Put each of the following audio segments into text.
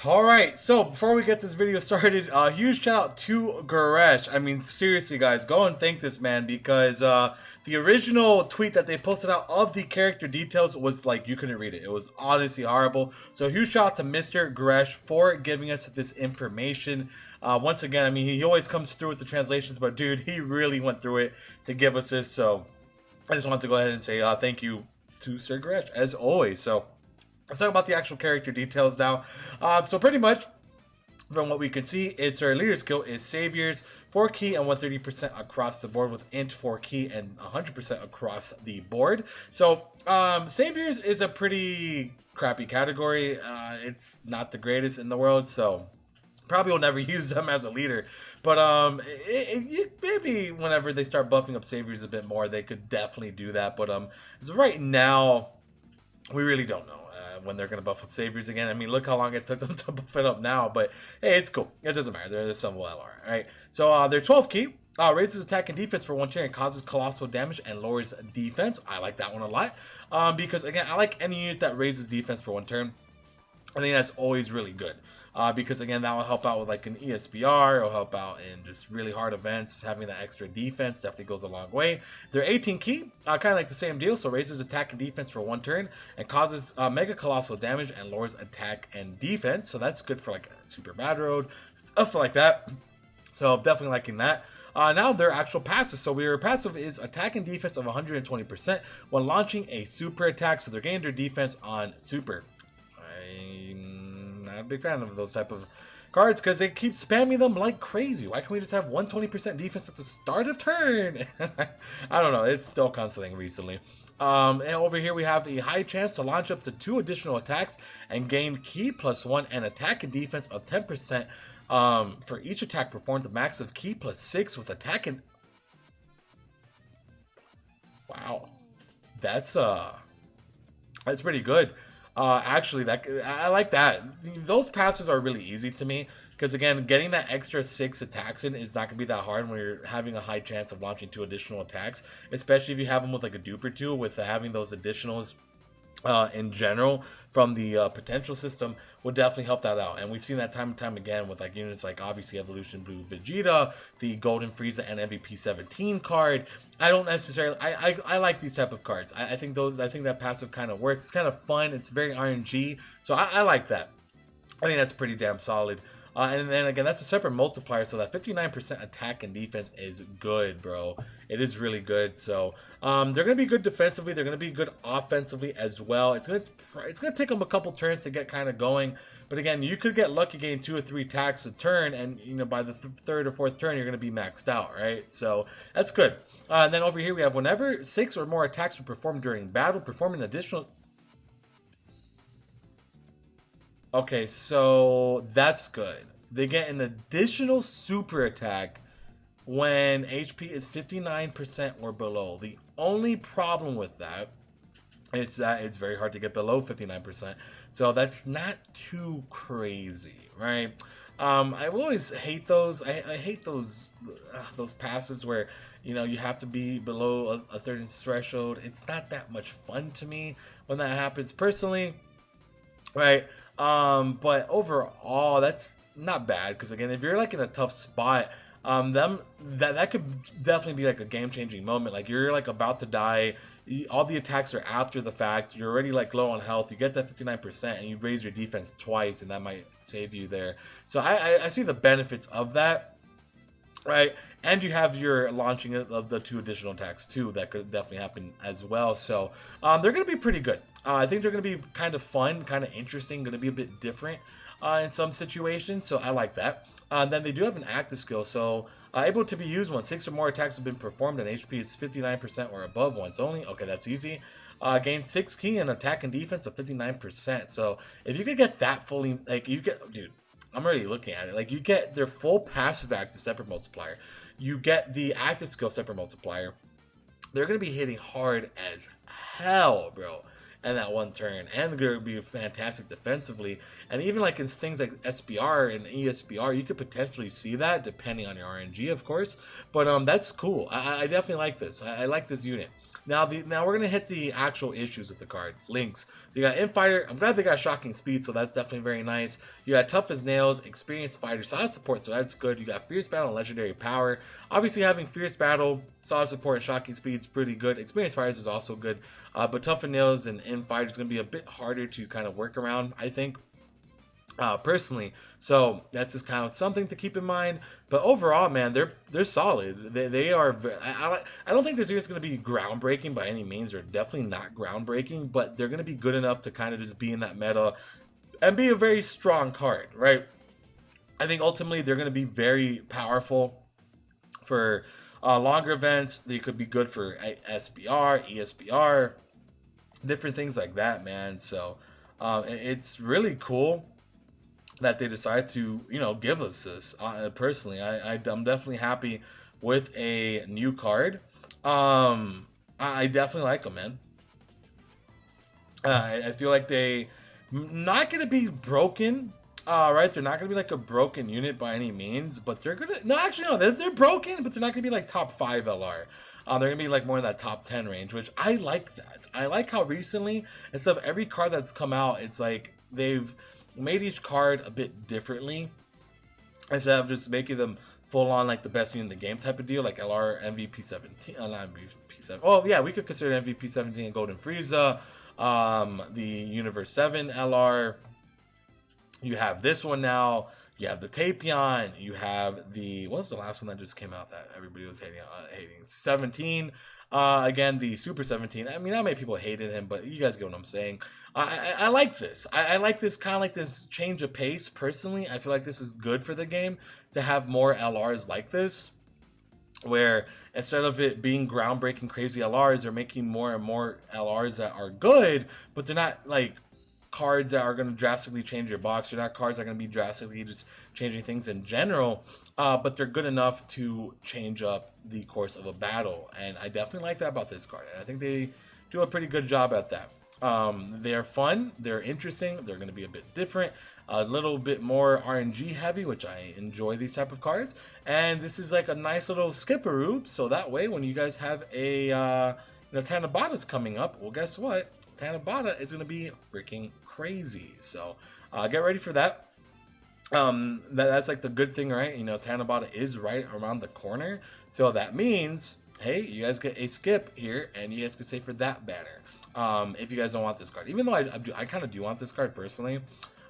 All right, so before we get this video started, huge shout out to Goresh. I mean, seriously, guys, go and thank this man because the original tweet that they posted out of the character details was like you couldn't read it. It was honestly horrible. So huge shout out to Mr. Goresh for giving us this information. Once again, I mean, he always comes through with the translations, but dude, he really went through it to give us this. So I just wanted to go ahead and say thank you to Sir Goresh as always. So let's talk about the actual character details now. So pretty much, from what we can see, it's our leader skill is Saviors, 4 key and 130% across the board with Int 4 key and 100% across the board. So Saviors is a pretty crappy category. It's not the greatest in the world, so probably will never use them as a leader. But maybe whenever they start buffing up Saviors a bit more, they could definitely do that. But as of right now, we really don't know when they're going to buff up Saviors again. I mean, look how long it took them to buff it up now, but hey, it's cool. It doesn't matter. There's some LR, right? So they're 12 key, raises attack and defense for 1 turn and causes colossal damage and lowers defense. I like that one a lot because, again, I like any unit that raises defense for 1 turn. I think that's always really good because, again, that will help out with like an ESBR. It'll help out in just really hard events. Having that extra defense definitely goes a long way. They're 18 key, kind of like the same deal. So raises attack and defense for 1 turn and causes mega colossal damage and lowers attack and defense. So that's good for like super bad road, stuff like that. So definitely liking that. Now their actual passive. So their passive is attack and defense of 120% when launching a super attack. So they're getting their defense on super. I'm not a big fan of those type of cards because they keep spamming them like crazy. Why can't we just have 120% defense at the start of turn? I don't know. It's Dokkan thing recently. And over here we have a high chance to launch up to 2 additional attacks and gain key +1 and attack and defense of 10% for each attack performed. The max of key +6 with attack and... Wow. That's pretty good. Actually, that I like that. Those passes are really easy to me because, again, getting that extra 6 attacks in is not gonna be that hard when you're having a high chance of launching 2 additional attacks, especially if you have them with like a dupe or 2. With having those additionals in general from the potential system would definitely help that out. And we've seen that time and time again with like units like obviously Evolution Blue Vegeta, the Golden Frieza and MVP 17 card. I don't necessarily I like these type of cards. I think that passive kind of works. It's kind of fun. It's very RNG, so I like that. I think that's pretty damn solid. And then again, that's a separate multiplier, so that 59% attack and defense is good, bro. It is really good. So they're gonna be good defensively. They're gonna be good offensively as well. It's gonna take them a couple turns to get kind of going. But again, you could get lucky getting 2 or 3 attacks a turn, and you know by the 3rd or 4th turn, you're gonna be maxed out, right? So that's good. And then over here we have whenever 6 or more attacks are performed during battle, perform an additional. Okay, so that's good. They get an additional super attack when HP is 59% or below. The only problem with that is that it's very hard to get below 59%. So that's not too crazy, right? I always hate those. I hate those passives where you know you have to be below a certain threshold. It's not that much fun to me when that happens personally, right? But overall, that's not bad because again, if you're like in a tough spot, that could definitely be like a game-changing moment. Like you're like about to die, all the attacks are after the fact. You're already like low on health. You get that 59%, and you raise your defense twice, and that might save you there. So I see the benefits of that. Right, and you have your launching of the 2 additional attacks too. That could definitely happen as well. So they're going to be pretty good. I think they're going to be kind of fun, kind of interesting, going to be a bit different in some situations. So I like that. Then they do have an active skill, so able to be used when 6 or more attacks have been performed and HP is 59% or above once only. Okay, that's easy. Gain 6 key and attack and defense of 59%. So if you could get that fully, like you get, dude. I'm already looking at it. Like you get their full passive active separate multiplier. You get the active skill separate multiplier. They're going to be hitting hard as hell, bro, in that 1 turn. And they're going to be fantastic defensively. And even like in things like SBR and ESBR, you could potentially see that depending on your RNG, of course. But that's cool. I definitely like this. I like this unit. Now we're gonna hit the actual issues with the card. Links. So you got Infighter. I'm glad they got Shocking Speed, so that's definitely very nice. You got Tough as Nails, Experienced Fighter, Solid Support, so that's good. You got Fierce Battle and Legendary Power. Obviously having Fierce Battle, Solid Support, and Shocking Speed is pretty good. Experienced Fighters is also good, but Tough as Nails and Infighter is gonna be a bit harder to kind of work around, I think. Personally, so that's just kind of something to keep in mind. But overall, man, they're solid. They are. I don't think this year is going to be groundbreaking by any means. They're definitely not groundbreaking, but they're going to be good enough to kind of just be in that meta and be a very strong card, right? I think ultimately they're going to be very powerful for longer events. They could be good for SBR, ESBR, different things like that, man. So it's really cool that they decide to, give us this. Personally, I'm definitely happy with a new card. I definitely like them, man. I feel like they not gonna be broken. Right, they're not gonna be like a broken unit by any means, but they're gonna they're broken, but they're not gonna be like top 5 LR. They're gonna be like more in that top 10 range, which I like that. I like how recently, instead of every card that's come out, it's like they've made each card a bit differently instead of just making them full on like the best unit in the game type of deal, like LR MVP 17. Not MVP 7. Oh yeah, we could consider MVP 17 and Golden Frieza, the Universe 7 LR. You have this one now. You have the Tapion. You have the, what's the last one that just came out that everybody was hating? 17. Again, the Super 17. I mean, not many people hated him, but you guys get what I'm saying. I like this. I like this kind of like this change of pace. Personally, I feel like this is good for the game to have more LRs like this, where instead of it being groundbreaking crazy LRs, they're making more and more LRs that are good, but they're not like cards that are going to drastically change your box. They're not cards that are going to be drastically just changing things in general, but they're good enough to change up the course of a battle. And I definitely like that about this card, and I think they do a pretty good job at that. They're fun, they're interesting, they're going to be a bit different, a little bit more RNG heavy, which I enjoy these type of cards. And this is like a nice little skipperoo, so that way when you guys have a Tanabata's coming up, well, guess what? Tanabata is going to be freaking crazy. So get ready for that. That's like the good thing, right? Tanabata is right around the corner. So that means, hey, you guys get a skip here, and you guys can save for that banner. If you guys don't want this card. Even though I kind of do want this card personally.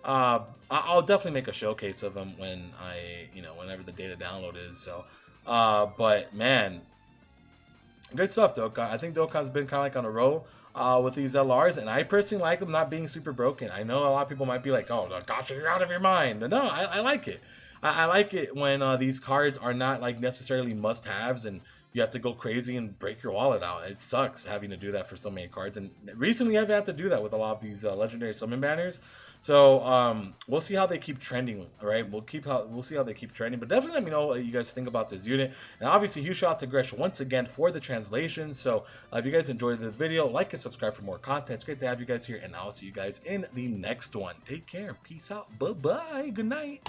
I'll definitely make a showcase of them when whenever the data download is. So, but man, good stuff, Dokkan. I think Dokkan's been kind of like on a roll with these LRs, and I personally like them not being super broken. I know a lot of people might be like, oh, gosh, you're out of your mind. No, I like it. I like it when these cards are not like necessarily must-haves and you have to go crazy and break your wallet out. It sucks having to do that for so many cards, and recently I've had to do that with a lot of these legendary summon banners. So we'll see how they keep trending. All right, we'll see how they keep trending. But definitely let me know what you guys think about this unit. And obviously, huge shout out to Gresh once again for the translation. So if you guys enjoyed the video, like and subscribe for more content. It's great to have you guys here, and I'll see you guys in the next one. Take care. Peace out. Bye bye. Good night.